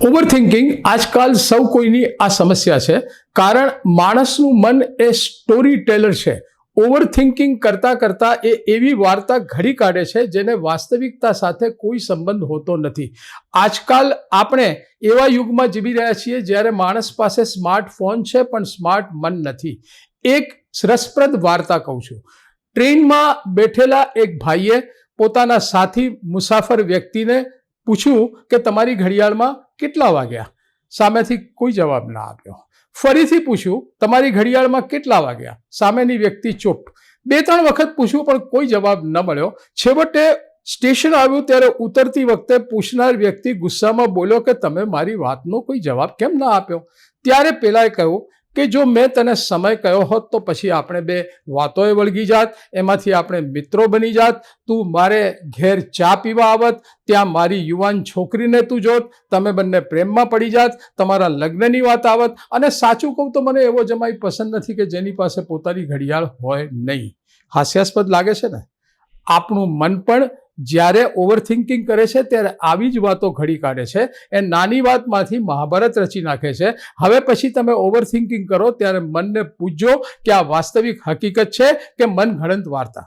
Overthinking આજકાલ સૌ કોઈની આ સમસ્યા છે, કારણ માણસનું મન એ સ્ટોરી ટેલર છે. ઓવરથિંકિંગ કરતાં કરતાં એ એવી વાર્તા ઘડી કાઢે છે જેને વાસ્તવિકતા સાથે કોઈ સંબંધ હોતો નથી. આજકાલ આપણે એવા યુગમાં જીવી રહ્યા છીએ જ્યારે માણસ પાસે સ્માર્ટફોન છે પણ સ્માર્ટ મન નથી. એક રસપ્રદ વાર્તા કહું છું. ટ્રેનમાં બેઠેલા એક ભાઈએ પોતાના સાથી મુસાફર વ્યક્તિને પૂછ્યું કે તમારી ઘડિયાળમાં કેટલા વાગ્યા? સામેથી કોઈ જવાબ ના આપ્યો. ફરીથી પૂછ્યું, તમારી ઘડિયાળમાં કેટલા વાગ્યા? સામેની વ્યક્તિ ચૂપ. 2-3 વખત પૂછ્યું પણ કોઈ જવાબ ન મળ્યો. છેવટે સ્ટેશન આવ્યું ત્યારે ઉતરતી વખતે પૂછનાર વ્યક્તિ ગુસ્સામાં બોલ્યો કે તમે મારી વાતનો કોઈ જવાબ કેમ ના આપ્યો? ત્યારે પેલાએ કહ્યું કે જો મેં તને સમય કહ્યો હોત તો પછી આપણે બે વાતોએ વળગી જાત, એમાંથી આપણે મિત્રો બની જાત, તું મારે ઘેર ચા પીવા આવત, ત્યાં મારી યુવાન છોકરીને તું જોત, તમે બંને પ્રેમમાં પડી જાત, તમારા લગ્નની વાત આવત. અને સાચું કહું તો મને એવો જમાઈ પસંદ નથી કે જેની પાસે પોતાની ઘડિયાળ હોય નહીં. હાસ્યાસ્પદ લાગે છે ને? આપણું મન પણ જ્યારે ઓવરથિંકિંગ કરે છે ત્યારે આવી જ વાતો ઘડી કાઢે છે. એ નાની વાતમાંથી મહાભારત રચી નાખે છે. હવે પછી તમે ઓવરથિંકિંગ કરો ત્યારે મનને પૂછજો કે આ વાસ્તવિક હકીકત છે કે મનગણંત વાર્તા.